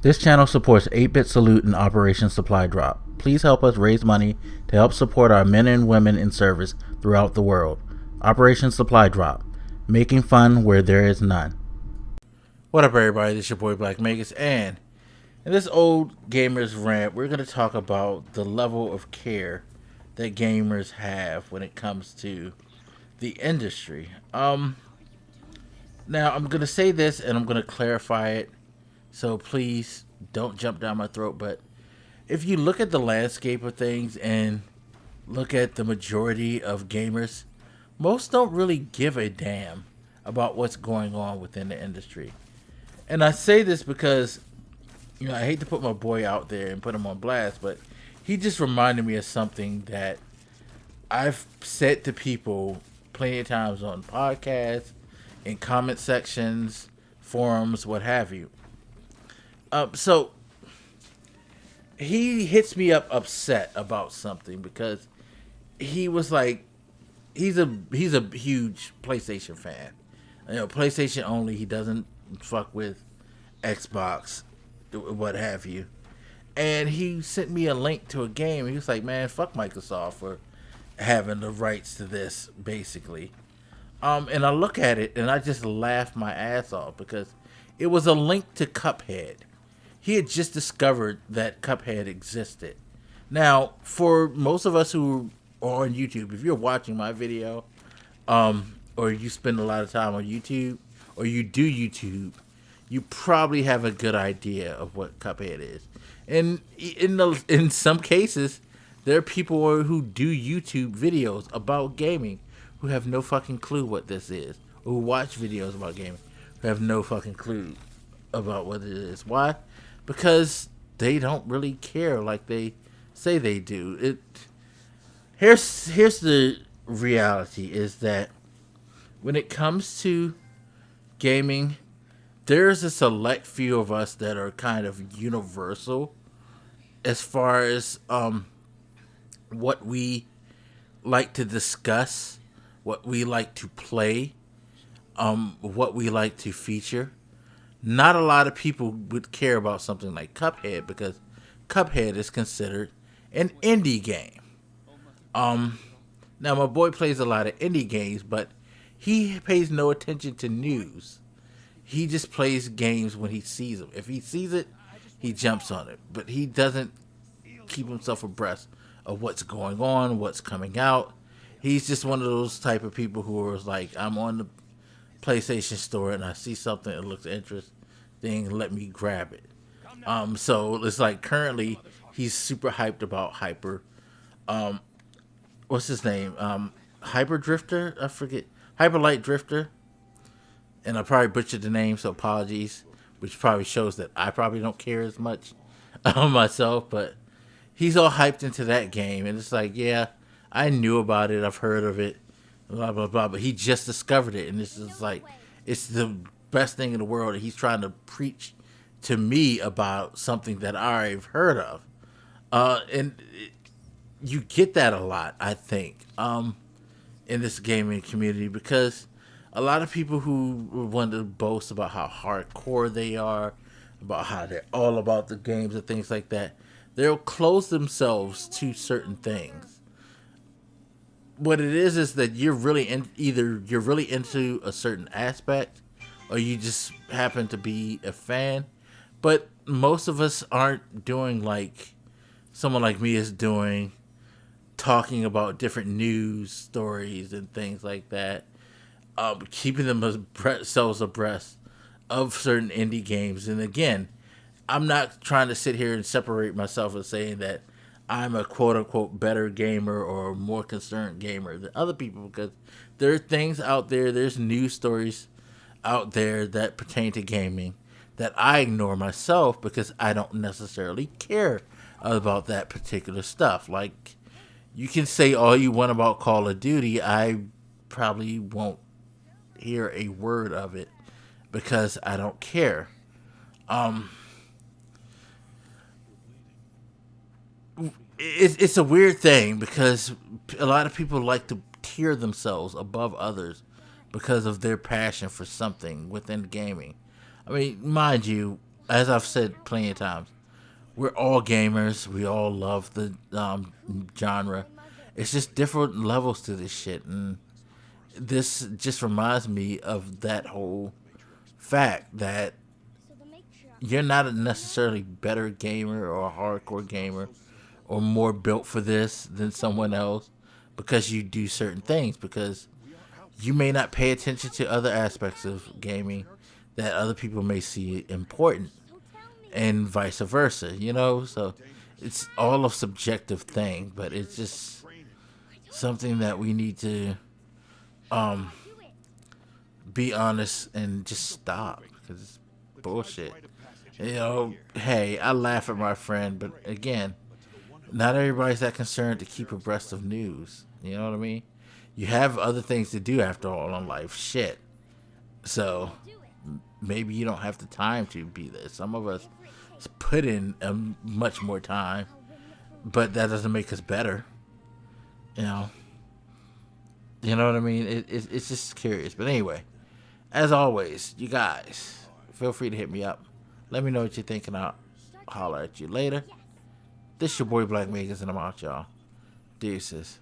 This channel supports 8-Bit Salute and Operation Supply Drop. Please help us raise money to help support our men and women in service throughout the world. Operation Supply Drop, making fun where there is none. What up, everybody? This is your boy Black Magus, and in this old gamers rant, we're going to talk about the level of care that gamers have when it comes to the industry. Now, I'm going to say this, and I'm going to clarify it. So please don't jump down my throat. But if you look at the landscape of things and look at the majority of gamers, most don't really give a damn about what's going on within the industry. And I say this because, you know, I hate to put my boy out there and put him on blast, but he just reminded me of something that I've said to people plenty of times on podcasts, in comment sections, forums, what have you. So he hits me up upset about something because he was like, he's a huge PlayStation fan. You know, PlayStation only. He doesn't fuck with Xbox, what have you. And he sent me a link to a game. He was like, man, fuck Microsoft for having the rights to this, basically. And I look at it and I just laugh my ass off because it was a link to Cuphead. He had just discovered that Cuphead existed. Now, for most of us who are on YouTube, if you're watching my video, or you spend a lot of time on YouTube, or you do YouTube, you probably have a good idea of what Cuphead is. And in some cases, there are people who do YouTube videos about gaming who have no fucking clue what this is, or who watch videos about gaming who have no fucking clue about what it is. Why? Because they don't really care like they say they do. Here's the reality is that when it comes to gaming, there's a select few of us that are kind of universal as far as what we like to discuss, what we like to play, what we like to feature. Not a lot of people would care about something like Cuphead because Cuphead is considered an indie game. Now my boy plays a lot of indie games, but he pays no attention to news. He just plays games when he sees them. If he sees it, he jumps on it. But he doesn't keep himself abreast of what's going on, what's coming out. He's just one of those type of people who are like, I'm on the PlayStation Store and I see something that looks interesting, let me grab it. So it's like currently he's super hyped about what's his name? Hyper Drifter? I forget. Hyperlight Drifter. And I probably butchered the name, so apologies. Which probably shows that I probably don't care as much myself. But he's all hyped into that game. And it's like, yeah, I knew about it. I've heard of it. Blah, blah, blah. But he just discovered it. And this is like, it's the best thing in the world. And he's trying to preach to me about something that I've heard of. You get that a lot, I think, in this gaming community because a lot of people who want to boast about how hardcore they are, about how they're all about the games and things like that, they'll close themselves to certain things. What it is that you're really either you're really into a certain aspect or you just happen to be a fan. But most of us aren't doing like someone like me is doing, talking about different news stories and things like that, keeping themselves abreast of certain indie games. And again, I'm not trying to sit here and separate myself and saying that I'm a quote-unquote better gamer or more concerned gamer than other people, because there are things out there, there's news stories out there that pertain to gaming that I ignore myself because I don't necessarily care about that particular stuff. Like, you can say all you want about Call of Duty, I probably won't hear a word of it because I don't care. It's a weird thing because a lot of people like to tier themselves above others because of their passion for something within gaming. I mean, mind you, as I've said plenty of times, we're all gamers. We all love the genre. It's just different levels to this shit, and this just reminds me of that whole fact that you're not a necessarily better gamer or a hardcore gamer or more built for this than someone else because you do certain things, because you may not pay attention to other aspects of gaming that other people may see important, and vice versa, you know? So it's all a subjective thing, but it's just something that we need to be honest and just stop, because it's bullshit. You know, hey, I laugh at my friend, but again, not everybody's that concerned to keep abreast of news. You know what I mean? You have other things to do after all in life. Shit. So maybe you don't have the time to be there. Some of us put in much more time, but that doesn't make us better. You know? You know what I mean? It's just curious. But anyway, as always, you guys, feel free to hit me up. Let me know what you're thinking. I'll holler at you later. This your boy Black Magus, and I'm out, y'all. Deuces.